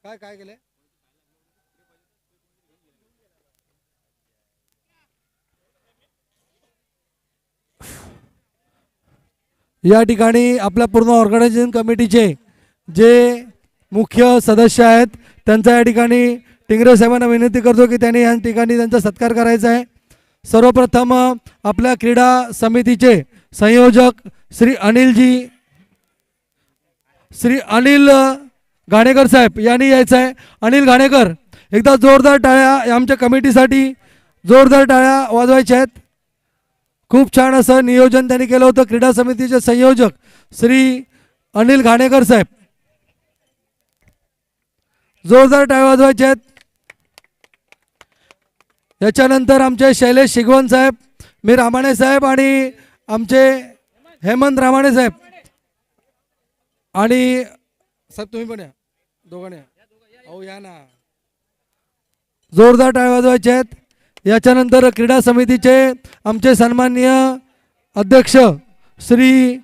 काय काय केले? या ठिकाणी आपल्या पूर्ण ऑर्गनायझेशन कमिटीचे जे मुख्य सदस्य आहेत त्यांचा या ठिकाणी टिंगरे साहेबांना विनंती करतो की त्यांनी या ठिकाणी त्यांचा सत्कार करायचा आहे। सर्वप्रथम आपल्या क्रीडा समितीचे संयोजक श्री अनिल घाणेकर साहेब यांनी यायचं आहे। अनिल घाणेकर, एकदा जोरदार टाळ्या आमच्या कमिटीसाठी, जोरदार टाळ्या वाजवायच्या आहेत। खूप छान असं नियोजन त्यांनी केलं होतं। क्रीडा समितीचे संयोजक श्री अनिल घाणेकर साहेब, जोरदार टाळ्या वाजवायच्या आहेत। याच्यानंतर आमचे शैलेश शिगवण साहेब, मी रामाणे साहेब आणि आमचे हेमंत रामाणे साहेब आणि साहेब तुम्ही पण या, दोघांनी अहो या ना, जोरदार टाळ्या वाजवायचे आहेत। याच्यानंतर क्रीडा समितीचे आमचे सन्माननीय अध्यक्ष श्री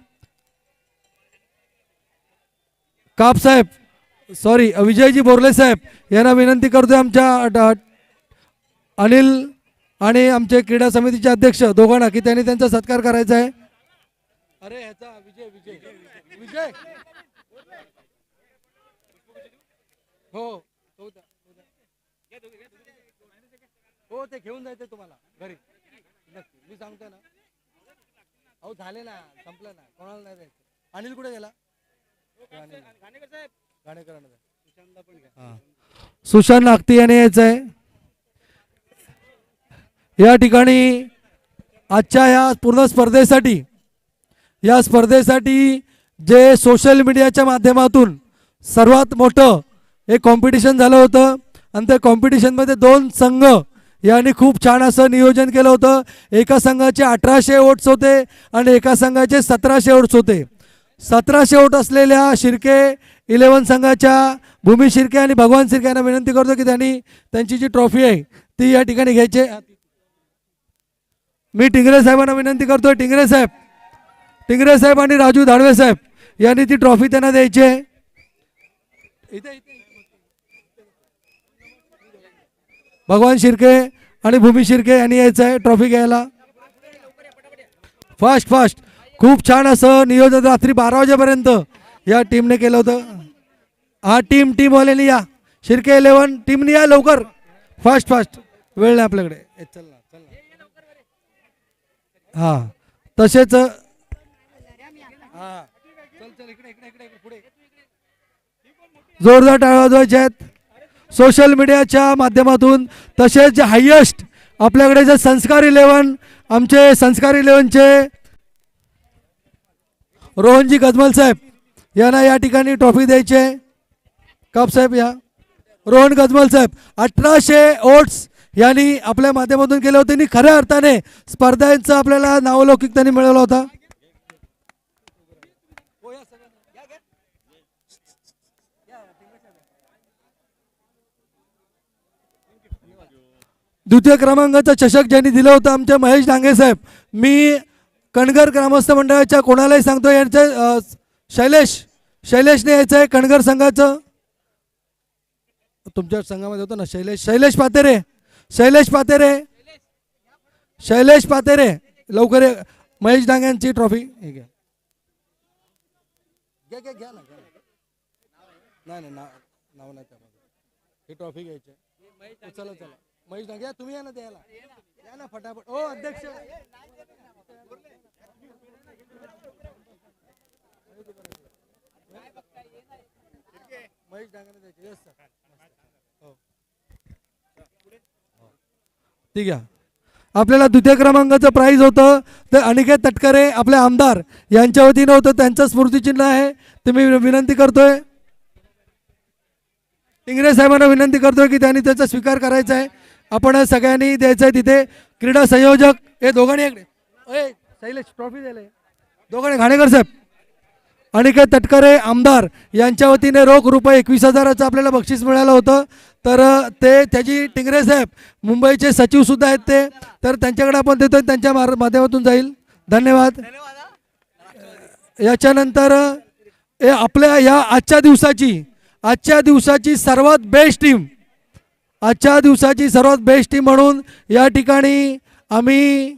काप साहेब, सॉरी विजयजी बोरले साहेब यांना विनंती करतोय आमच्या अनिल आणि आमचे क्रीडा समितीचे अध्यक्ष दोघांना की त्यांनी त्यांचा सत्कार करायचा आहे। अरे ह्याचा विजय विजय विजय हो हो ते घेऊन जायचं तुम्हाला घरी, नक्की मी सांगतोय ना। अहो झाले ना, संपलं ना, कोणाला नाही द्यायचं। अनिल कुठे गेला? सुशांत नागती याने यायचं आहे। या ठिकाणी आजच्या या पूर्ण स्पर्धेसाठी जे सोशल मीडियाच्या माध्यमातून सर्वात मोठं एक कॉम्पिटिशन झालं होतं आणि त्या कॉम्पिटिशनमध्ये 2 संघ यांनी खूप छान असं नियोजन केलं होतं। एका संघाचे 1800 वोट्स होते आणि एका संघाचे 1700 वोट्स होते। 1700 वोट असलेल्या शिर्के 11 संघाच्या भूमी शिर्के आणि भगवान शिर्के यांना विनंती करतो की त्यांनी त्यांची जी ट्रॉफी आहे ती या ठिकाणी घ्यायची। मी टिंगरे साहेबांना विनंती करतोय, टिंगरे साहेब आणि राजू धाडवे साहेब यांनी ती ट्रॉफी त्यांना द्यायची आहे। भगवान शिर्के आणि भूमी शिर्के यांनी यायचं आहे ट्रॉफी घ्यायला। फास्ट फास्ट, खूप छान असं नियोजन रात्री 12 वाजेपर्यंत या टीमने केलं होतं। हा टीम वाल्यांनी या, शिर्के 11 टीमने या लवकर, फास्ट फास्ट, वेळ नाही आपल्याकडे। चल ना चल ना, हा तसेच हा चल चल इकडे इकडे इकडे पुढे, जोरदार टाळ्या वाजवायच्या आहेत। सोशल मीडियाच्या माध्यमातून तसेच जे हायेस्ट आपल्याकडे जे संस्कार 11 आमचे संस्कार 11चे रोहनजी गजमल साहेब यांना या ठिकाणी ट्रॉफी द्यायची आहे। काप साहेब या, रोहन गजमल साहेब 1800 वोट्स यांनी आपल्या माध्यमातून केले होते आणि खऱ्या अर्थाने स्पर्धांचं आपल्याला नावलौकिक त्यांनी मिळवला होता। द्वितीय क्रमांकाचा चषक ज्यांनी दिलं होतं आमचे महेश डांगे साहेब, मी कणगर ग्रामस्थ मंडळाच्या कोणालाही सांगतो यांचं शैलेशने यायचं आहे। कणगर संघाचं तुमच्या संघामध्ये होतं ना शैलेश पातेरे लवकर महेश डांग्यांची ट्रॉफी घ्या ना, नाही नाव नाही ही ट्रॉफी घ्यायची। चला चला महेश डांगे तुम्ही या ना, द्यायला या ना फटाफट। ओ अध्यक्ष महेश डांगे द्यायचे, यस सर, हो ठीक आहे। आपल्याला द्वितीय क्रमांकाचं प्राइज होतं ते अनिकेत तटकरे आपले आमदार यांच्या वतीनं होतं, त्यांचं स्मृतिचिन्ह आहे। तुम्ही विनंती करतोय, टिंगरे साहेबांना विनंती करतोय की त्यांनी त्याचा स्वीकार करायचा आहे। आपण सगळ्यांनी द्यायचं आहे तिथे। क्रीडा संयोजक हे दोघांनी इकडे शैलेश ट्रॉफी द्यायला, दोघांनी घाणेकर साहेब अनिकेत तटकरे आमदार यांच्या वतीने रोख रुपये 21,000चं आपल्याला बक्षीस मिळालं होतं। तर ते त्याची टिंगरे साहेब मुंबईचे सचिव सुद्धा आहेत ते, तर त्यांच्याकडे आपण देतोय, त्यांच्या माध्यमातून जाईल। धन्यवाद। याच्यानंतर आपल्या या आजच्या आजच्या दिवसाची सर्वात बेस्ट टीम, आजच्या दिवसाची सर्वात बेस्ट टीम म्हणून या ठिकाणी आम्ही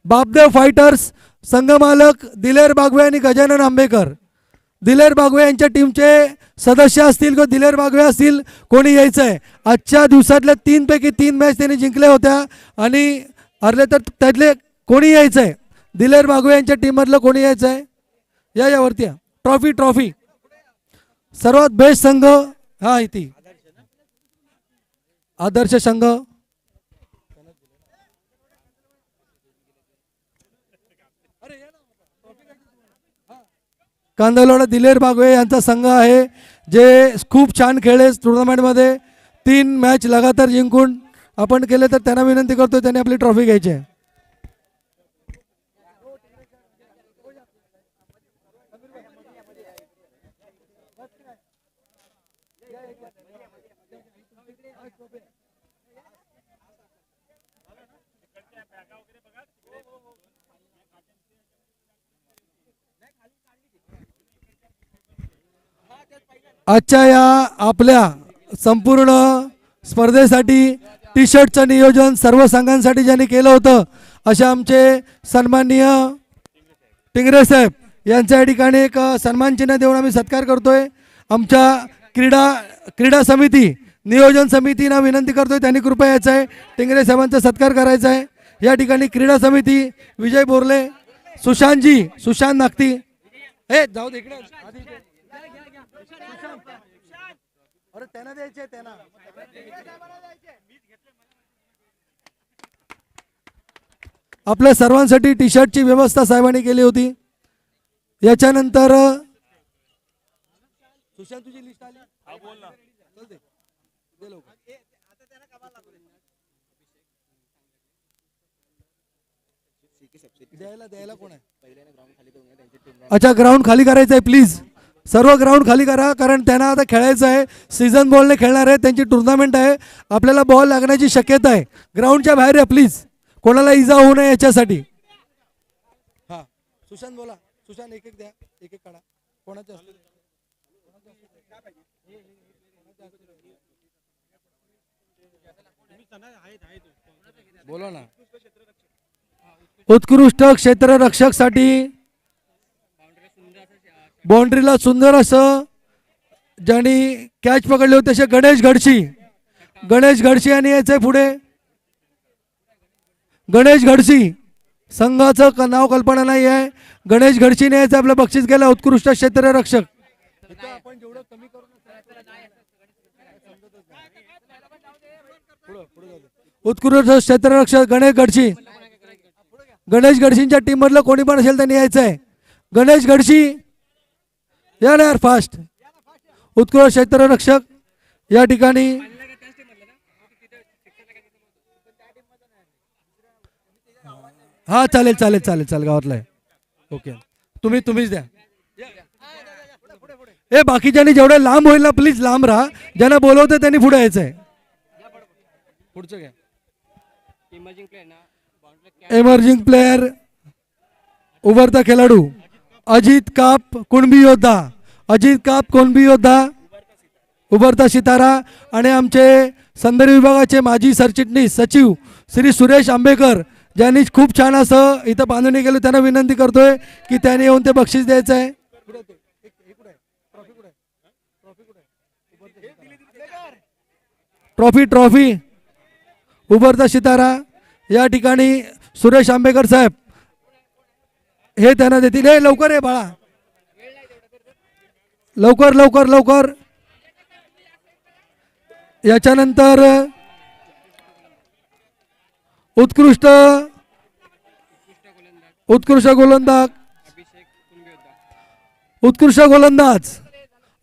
बापदेव फायटर्स संघमालक दिलेर बागवे आणि गजानन आंबेकर, दिलेर बागवे यांच्या टीमचे सदस्य असतील किंवा दिलेर बागवे असतील, कोणी यायचं आहे. आजच्या दिवसातल्या 3 पैकी 3 मॅच त्यांनी जिंकल्या होत्या आणि हरले तर त्यातले कोणी यायचं आहे. दिलेर बागवे यांच्या टीममधलं कोणी यायचं आहे, या यावरती या. ट्रॉफी ट्रॉफी सर्वात बेस्ट संघ हा इथे आदर्श संघ, कांदलवाडा दिलेर बागवे यांचा संघ आहे, जे खूप छान खेळले टुर्नामेंटमध्ये. 3 मॅच लगातार जिंकून आपण केले, तर त्यांना विनंती करतो त्यांनी आपली ट्रॉफी घ्यायची आहे. आजच्या या आपल्या संपूर्ण स्पर्धेसाठी टी शर्टचं नियोजन सर्व संघांसाठी ज्यांनी केलं होतं, अशा आमचे सन्माननीय टिंगरे साहेब यांच्या या ठिकाणी एक सन्मान चिन्ह देऊन आम्ही सत्कार करतोय. आमच्या क्रीडा समिती नियोजन समितीना विनंती करतोय त्यांनी कृपया यायचं आहे, टिंगरे साहेबांचा सत्कार करायचा आहे. या ठिकाणी क्रीडा समिती विजय बोरले, सुशांत नागती, हे जाऊ दे इकडे, अरे त्यांना द्यायचे त्यांना. आपल्या सर्वांसाठी टी शर्टची व्यवस्था साहेबांनी केली होती. याच्यानंतर सुशांत तुझी लिस्ट आली, द्यायला कोण आहे. अच्छा, ग्राउंड खाली करायचं आहे प्लीज, सर्व ग्राउंड खाली करा, कारण त्यांना आता खेळायचं आहे. सीझन बॉलने खेळणार आहे, त्यांची टुर्नामेंट आहे, आपल्याला बॉल लागण्याची शक्यता आहे. ग्राउंडच्या बाहेर या प्लीज, कोणाला इजा होऊ नये याच्यासाठी. हा सुशांत बोला, सुशांत एक एक द्या, एक एक काढा, कोणाच्या बोला ना. उत्कृष्ट क्षेत्ररक्षक साठी बाउंड्रीला सुंदर असं ज्यांनी कॅच पकडले होते तसे गणेश घडशी आणि याचे पुढे गणेश घडशी, संघाचं नाव कल्पना नाही आहे, गणेश घडशीने याचं आपलं बक्षीस केलं उत्कृष्ट क्षेत्ररक्षक. उत्कृष्ट क्षेत्ररक्षक गणेश घडशींच्या टीम मधलं कोणी पण असेल त्यांनी यायचं आहे. गणेश घडशी या ना यार फास्ट. उत्कृष्ट क्षेत्ररक्षक या ठिकाणी हा चालेल चालेल चालेल चालेल गावातला आहे. ओके तुम्हीच द्या. हे बाकीच्यांनी जेवढे लांब होईल ना प्लीज लांब राहा, ज्यांना बोलवतं त्यांनी पुढे यायचं आहे. पुढचं घ्या. इमर्जिंग प्लेयर उभरता खेळाडू अजित काप कुणबी योद्धा उभरता सितारा आणि आमचे सौंदर्य विभागाचे माजी सरचिटणीस सचिव श्री सुरेश आंबेकर ज्यांनी खूप छान असं इथं बांधणी केली, त्यांना विनंती करतोय की त्यांनी येऊन ते बक्षीस द्यायचं आहे. ट्रॉफी उभरता सितारा या ठिकाणी सुरेश आंबेकर साहेब हे त्यांना देतील. हे लवकर आहे बाळा, लवकर. याच्यानंतर उत्कृष्ट गोलंदाज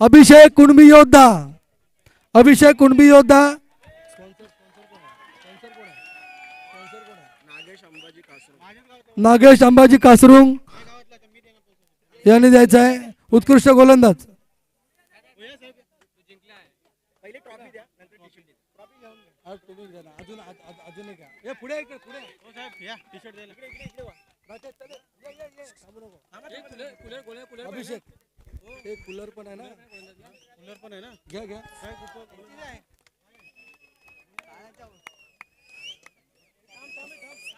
अभिषेक कुणबी योद्धा नागेश अंबाजी कासरुंग यांनी द्यायचं आहे. उत्कृष्ट गोलंदाज अभिषेक एक कूलर पण आहे ना, घ्या घ्या.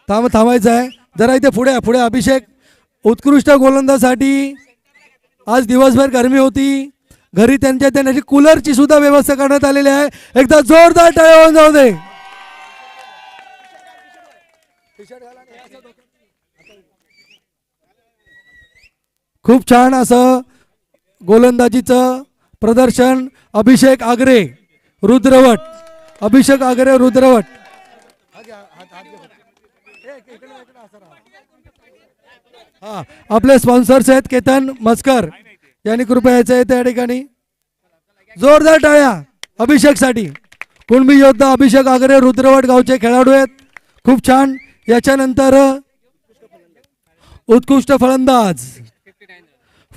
थांबायचं आहे जरा इथे पुढे पुढे. अभिषेक उत्कृष्ट गोलंदाजासाठी आज दिवसभर गरमी होती, घरी त्यांच्या देण्याची कूलरची सुद्धा व्यवस्था करण्यात आलेली आहे. एकदा जोरदार टाळ्या होऊन जाऊ दे. खूप छान असं गोलंदाजीचं प्रदर्शन अभिषेक आगरे रुद्रवट. अभिषेक आगरे रुद्रवट. हा आपले स्पॉन्सर्स आहेत केतन मस्कर यांनी कृपया यायचं आहे त्या ठिकाणी. जोरदार टाळ्या अभिषेक साठी. कुणबी योद्धा अभिषेक आगरे रुद्रवट गावचे खेळाडू आहेत. खूप छान. याच्यानंतर उत्कृष्ट फलंदाज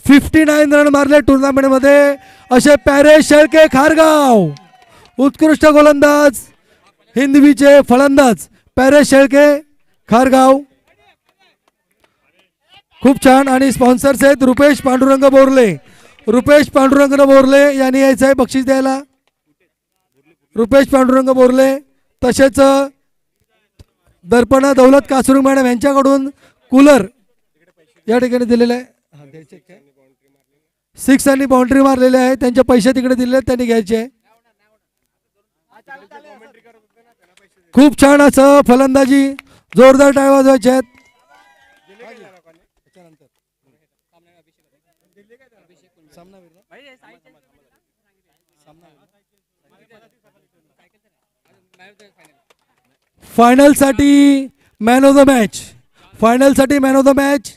59 रन मारले टुर्नामेंट मध्ये असे पॅरेश शेळके खारगाव. उत्कृष्ट गोलंदाज हिंदवीचे फलंदाज पॅरेश शेळके खारगाव. खूप छान. आणि स्पॉन्सर्स आहेत रुपेश पांडुरंग बोरले. रुपेश पांडुरंग बोरले यांनी यायचं आहे बक्षीस द्यायला. रुपेश पांडुरंग बोरले. तसेच दर्पणा दौलत कासुरू मॅडम यांच्याकडून कूलर या ठिकाणी दिलेले आहे. 6 आणि बाउंड्री मारलेले आहे, त्यांचे पैसे तिकडे दिलेले त्यांनी घ्यायचे. खूप छान असं फलंदाजी. जोरदार टाळ्या वाजवायचे आहेत. फायनल साठी man of the match. Final साठी मॅन ऑफ द मॅच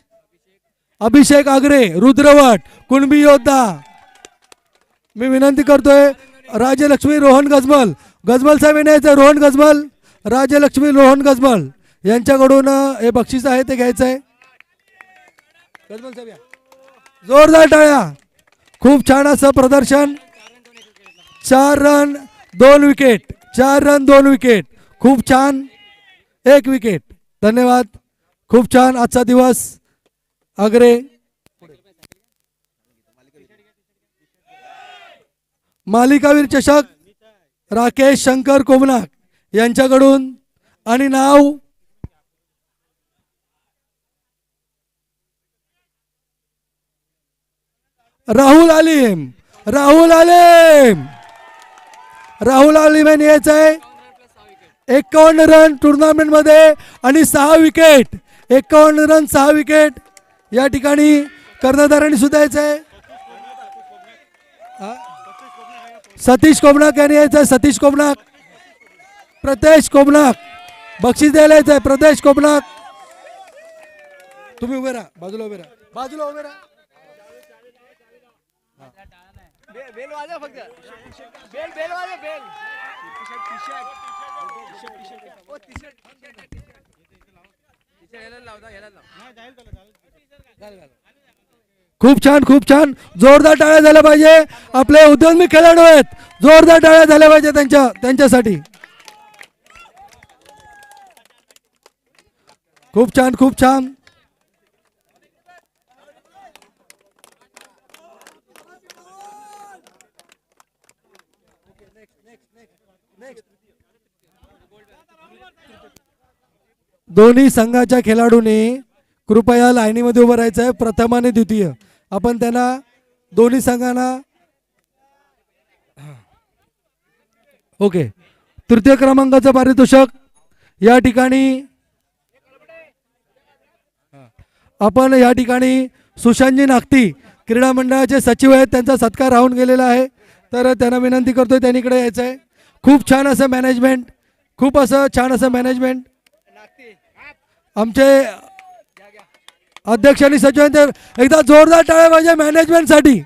अभिषेक आगरे रुद्रवट कुणबी योद्धा. मी विनंती करतोय राजलक्ष्मी रोहन गजमल. गजमल साहेब येण्याचं. रोहन गजमल, राजलक्ष्मी रोहन गजमल यांच्याकडून हे बक्षीस आहे ते घ्यायचं आहे. गजमल साहेब या. जोरदार टाळ्या. खूप छान असं प्रदर्शन. 4 रन 2 विकेट. 4 run 2 wicket. खूप छान. 1 विकेट. धन्यवाद. खूप छान आजचा दिवस. आगरे मालिकावीर चषक राकेश शंकर कोमनाक यांच्याकडून. आणि नाव राहुल आलिम. राहुल आलिम. राहुल आलिम यांनी यायचं आहे. 51 रन टुर्नामेंट मध्ये आणि 6 विकेट. 51 run 6 wicket. या ठिकाणी कर्णधारांनी सुद्धा यायचं आहे. सतीश कोमनाक यांनी यायचं आहे. सतीश कोमनाक. प्रतेश कोमनाक बक्षीस द्यायला यायचं आहे. प्रतेश कोमनाक तुम्ही उभे राहा. बाजूला उभे राहा. बाजूला उभे राहा. बेल वाजव फक्त. बेल बेल वाजव बेल. खूप छान. खूप छान. जोरदार टाळ्या झाल्या पाहिजे. आपले उद्योन्मुख खेळाडू आहेत. जोरदार टाळ्या झाल्या पाहिजे त्यांच्यासाठी. खूप छान. खूप छान. दोन्ही संघाच्या खेळाडूंनी कृपया लाईनीमध्ये उभं राहायचं आहे. प्रथम आणि द्वितीय आपण त्यांना दोन्ही संघांना. ओके. तृतीय क्रमांकाचं पारितोषिक या ठिकाणी आपण या ठिकाणी सुशांतजी नागती क्रीडा मंडळाचे सचिव आहेत, त्यांचा सत्कार राहून गेलेला आहे. तर त्यांना विनंती करतोय त्यांनी इकडे यायचं आहे. खूप छान असं मॅनेजमेंट. खूप असं छान असं मॅनेजमेंट. आमचे अध्यक्ष आणि सचिवांचे एकदा जोरदार टाळ्या पाहिजे मॅनेजमेंटसाठी.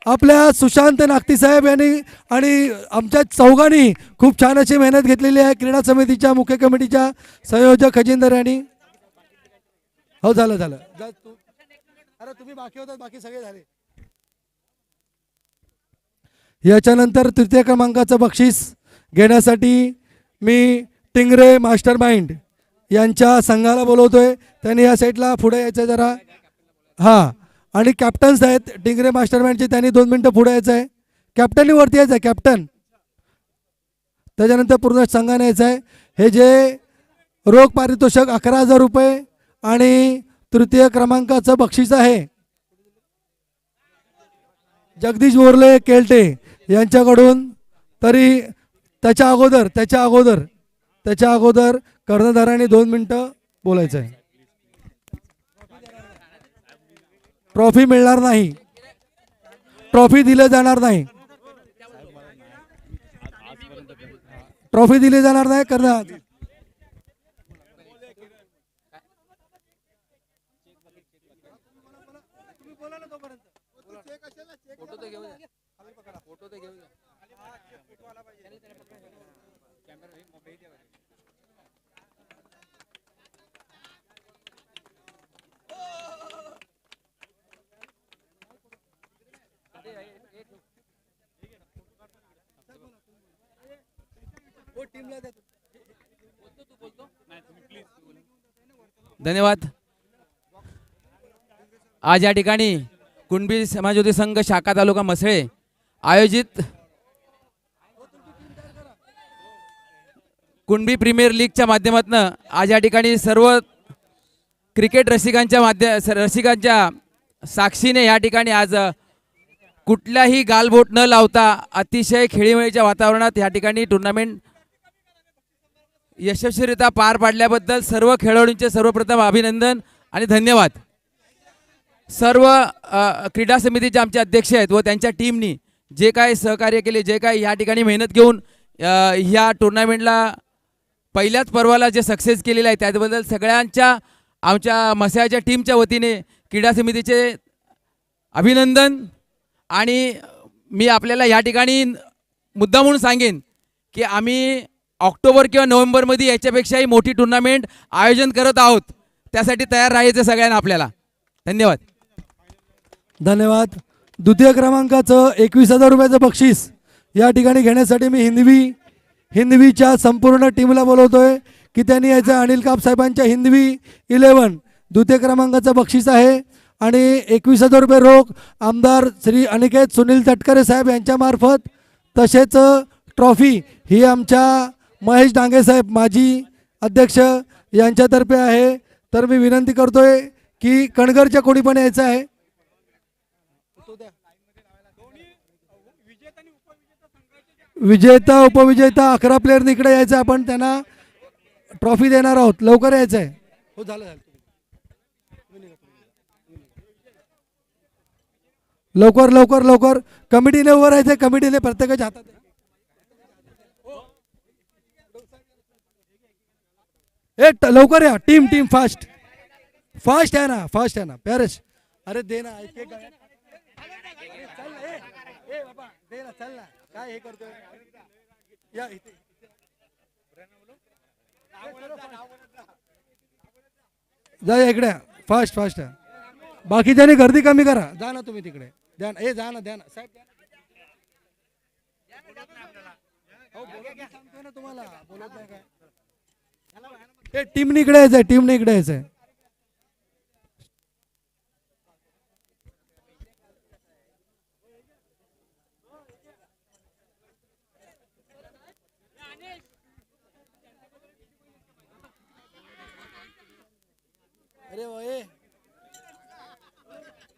आपल्या सुशांत नागती साहेब यांनी आणि आमच्या चौघांनी खूप छान अशी मेहनत घेतलेली आहे. क्रीडा समितीच्या मुख्य कमिटीच्या संयोजक खजिनदार यांनी. हो झालं झालं. अरे तुम्ही बाकी होतात, बाकी सगळे झाले. याच्यानंतर तृतीय क्रमांकाचं बक्षीस घेण्यासाठी मी टिंगरे मास्टर माइंड यांच्या संघाला बोलवतोय. त्यांनी या साईडला पुढे यायचं जरा. हां, आणि कॅप्टन्स आहेत टिंगरे मास्टरमाइंडचे, त्यांनी 2 मिनटं पुढे यायचं आहे. कॅप्टननी वरती यायचं आहे, कॅप्टन. त्याच्यानंतर पूर्ण संघाने यायचं आहे. हे जे रोख पारितोषिक 11,000 रुपये आणि तृतीय क्रमांकाचं बक्षीस आहे जगदीश बोरले केलटे यांच्याकडून. तरी त्याच्या अगोदर कर्णधाराने 2 मिनटं बोलायचं आहे. ट्रॉफी मिळणार नाही, ट्रॉफी दिले जाणार नाही, ट्रॉफी दिली जाणार नाही. कर्णधार धन्यवाद. आज या ठिकाणी कुणबी समाजवादी संघ शाखा तालुका मसळे आयोजित कुणबी प्रीमियर लीगच्या माध्यमातून आज या ठिकाणी सर्व क्रिकेट रसिकांच्या साक्षीने या ठिकाणी आज कुठल्याही गालबोट न लावता अतिशय खेळीमेळीच्या वातावरणात या ठिकाणी टुर्नामेंट यशस्वीरित्या पार पाडल्याबद्दल सर्व खेळाडूंचे सर्वप्रथम अभिनंदन आणि धन्यवाद. सर्व क्रीडा समितीचे आमचे अध्यक्ष आहेत व त्यांच्या टीमनी जे काय सहकार्य केले, जे काय या ठिकाणी मेहनत घेऊन ह्या टुर्नामेंटला पहिल्याच पर्वाला जे सक्सेस केलेलं आहे त्याबद्दल सगळ्यांच्या आमच्या मसायाच्या टीमच्या वतीने क्रीडा समितीचे अभिनंदन. आणि मी आपल्याला या ठिकाणी मुद्दा म्हणून सांगेन की आम्ही ऑक्टोबर किंवा नोव्हेंबरमध्ये याच्यापेक्षाही मोठी टुर्नामेंट आयोजन करत आहोत. त्यासाठी तयार राहायचं सगळ्यांना आपल्याला. धन्यवाद. धन्यवाद. द्वितीय क्रमांकाचं 21,000 रुपयाचं बक्षीस या ठिकाणी घेण्यासाठी मी हिंदवीच्या संपूर्ण टीमला बोलवतोय की त्यांनी यायचं. अनिल काप साहेबांच्या हिंदवी 11 द्वितीय क्रमांकाचं बक्षीस आहे आणि 21,000 रुपये रोख आमदार श्री अनिकेत सुनील तटकरे साहेब यांच्यामार्फत. तसेच ट्रॉफी ही आमच्या महेश डांगे साहेब माजी अध्यक्ष यांच्यातर्फे आहे. तर मी विनंती करतोय की कणगरच्या कोणी पण यायचं आहे. विजेता उपविजेता 11 प्लेयर इकडे यायचं, आपण त्यांना ट्रॉफी देणार आहोत. लवकर यायचं आहे. हो झालं. लवकर लवकर लवकर. कमिटीने उभं राहायचं, कमिटीने प्रत्येकाच्या हातात. लवकर या. टीम फास्ट आहे ना पॅरेश. अरे दे ना. चल ना. काय हे करतोय या इथे. जा इकडे. फास्ट बाकीच्यानी गर्दी कमी करा. जा ना तुम्ही तिकडे. द्या ना. जा ना साहेब. सांगतोय ना तुम्हाला. बोलत नाही काय. टीमने इकडे यायचंय.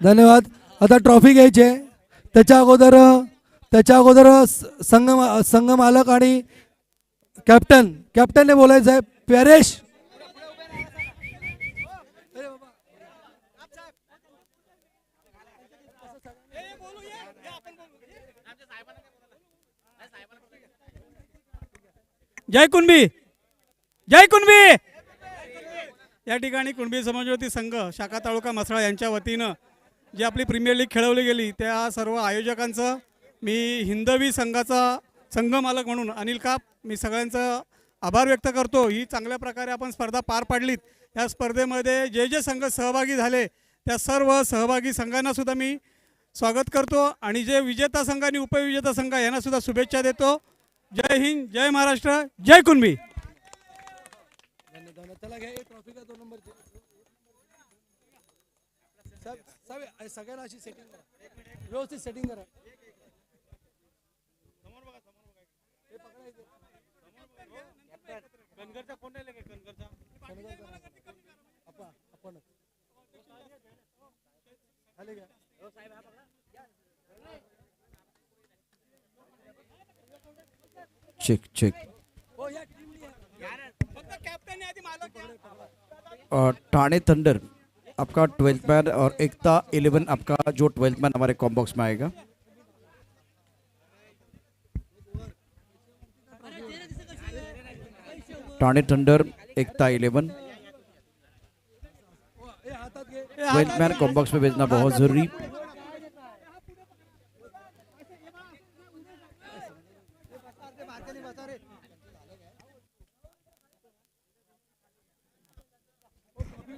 धन्यवाद. आता ट्रॉफी घ्यायची आहे. त्याच्या अगोदर संघ मालक आणि कॅप्टनने बोलायचं आहे. पॅरेश. जय कुणबी. या ठिकाणी कुणबी समाजवादी संघ शाखा तालुका मसळा यांच्या वतीनं जी आपली प्रीमियर लीग खेळवली गेली त्या सर्व आयोजकांचं मी हिंदवी संघाचा संघ मालक म्हणून अनिल काप मी सगळ्यांचं आभार व्यक्त करतो. ही चांगल्या प्रकारे आपण स्पर्धा पार पाडलीत. या स्पर्धेमध्ये जे संघ सहभागी झाले त्या सर्व सहभागी संघांना सुद्धा मी स्वागत करतो आणि जे विजेता संघ आणि उपविजेता संघ यांना सुद्धा शुभेच्छा देतो. जय हिंद, जय महाराष्ट्र, जय कुणबी. सगळ्यांना अशी सेटिंग करा, व्यवस्थित सेटिंग करा. Check check. ठाणे थंडर आपका 12th मैन और एकता 11 आपका जो 12th मैन हमारे कॉम बॉक्स में आएगा. ठाणे थंडर एकता 11 12th मैन कॉम बॉक्स में भेजना बहुत जरूरी.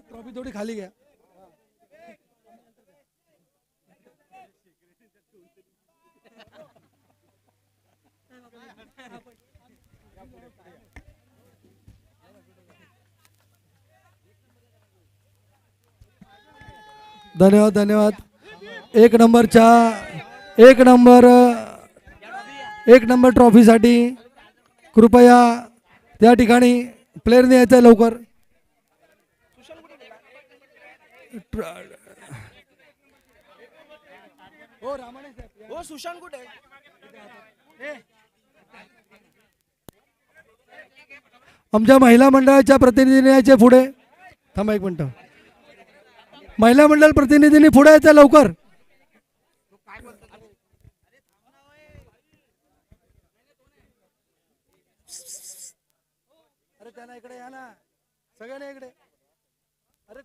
ट्रॉफी थोडी खाली घ्या. धन्यवाद धन्यवाद. एक नंबर ट्रॉफीसाठी कृपया त्या ठिकाणी प्लेअरने यायचं लवकर. हो सुशांत कुठे? आमच्या महिला मंडळाच्या प्रतिनिधीने यायचे पुढे. थांबा एक मिनिट. महिला मंडळ प्रतिनिधींनी पुढे यायचं लवकर. अरे त्यांना इकडे या ना, सगळ्यांना इकडे. अरे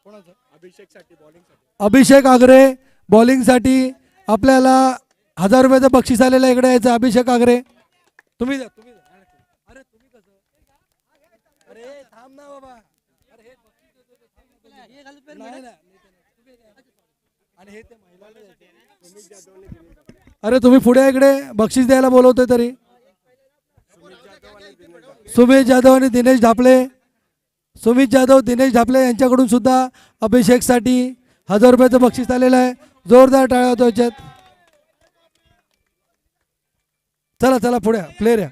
कोणाचं? अभिषेक आगरे बॉलिंग साठी आपल्याला 1000 रुपयाचं बक्षीस आलेलं आहे. इकडे यायचं अभिषेक आगरे. तुम्ही जा. अरे तुम्ही कसं? अरे थांब ना बाबा. अरे तुम्ही पुढे इकडे बक्षीस द्यायला बोलवतोय तरी. सुमित जाधव आणि दिनेश ढापले यांच्याकडून सुद्धा अभिषेक साठी 1000 रुपयाचं बक्षीस आलेलं आहे. जोरदार टाळ्या होतो याच्यात. चला चला पुढे प्लेयर या.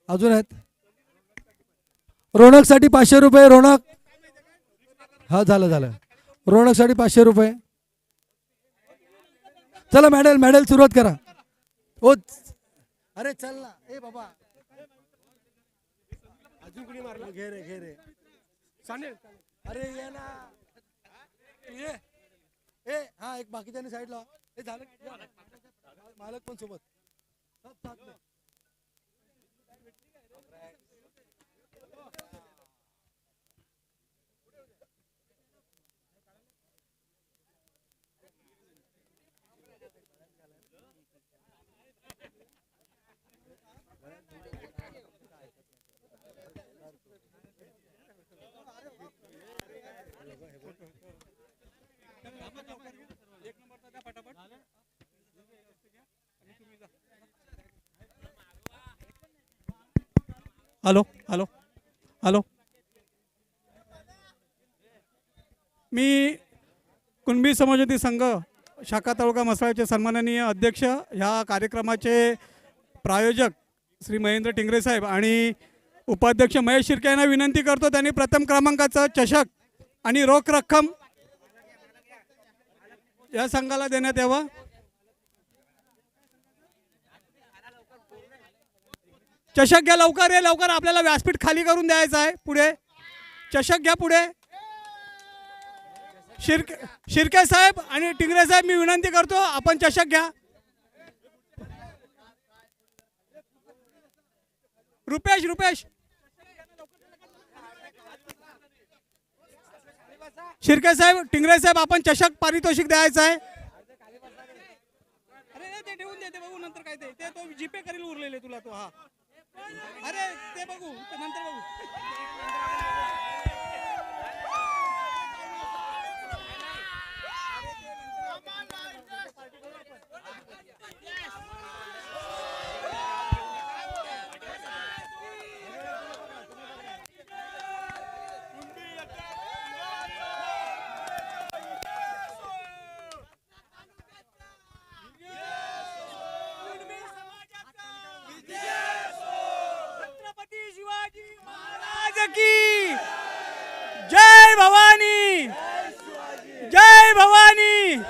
अजून आहेत. रोनक साठी 500 रुपये. रोनक. हा झालं. रोनक साठी 500 रुपये. चला मेडल सुरुवात करा. ओ अरे चल ना. ए बाबा घे रे. अरे ये ना. ए हा एक बाकीच्याने साईडला. हे झालं मालक पण सोबत. हॅलो. मी कुणबी समाजवादी संघ शाखा तालुका मसाळ्याचे सन्माननीय अध्यक्ष, ह्या कार्यक्रमाचे प्रायोजक श्री महेंद्र टिंगरे साहेब आणि उपाध्यक्ष महेश शिर्के यांना विनंती करतो त्यांनी प्रथम क्रमांकाचा चषक आणि रोख रक्कम या संघाला देण्यात यावं. चषक घ्या लवकर. लवकर आपल्याला व्यासपीठ खाली करून द्यायचं आहे. पुढे चषक घ्या. पुढे शिर्के साहेब आणि टिंगरे साहेब मी विनंती करतो आपण चषक घ्या. रुपेश शिर्के साहेब, टिंगरे साहेब आपण चषक पारितोषिक द्यायचं आहे. अरे ते ठेवून देते बघू नंतर काय ते तो जीपे करील उरलेले तुला तो. हा अरे ते बघू नंतर बघू. भवानी, जय भवानी.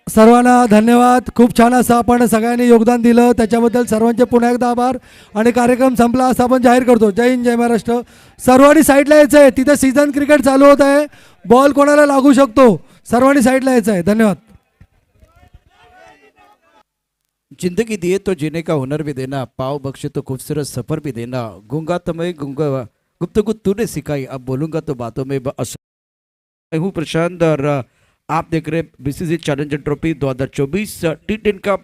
सर्वांना धन्यवाद. खूप छान असं आपण सगळ्यांनी योगदान दिलं, त्याच्याबद्दल सर्वांचे पुन्हा एकदा आभार. आणि कार्यक्रम संपला असं आपण जाहीर करतो. जय हिंद, जय महाराष्ट्र. सर्वांनी साईडला यायचं आहे, तिथे सीझन क्रिकेट चालू होत आहे. बॉल कोणाला लागू शकतो, सर्वांनी साईडला यायचं आहे. धन्यवाद. जिंदगी दिए तो जीने का हुनर भी देना, पाव बख्शे तो खूबसूरत सफर भी देना, गूंगा तो मैं गूंगा गुफ्तगू तूने सिखाई, अब बोलूंगा तो बातों में मैं हूँ प्रशांत और आप देख रहे बीसीसी चैलेंजर ट्रॉफी 2024 T10 का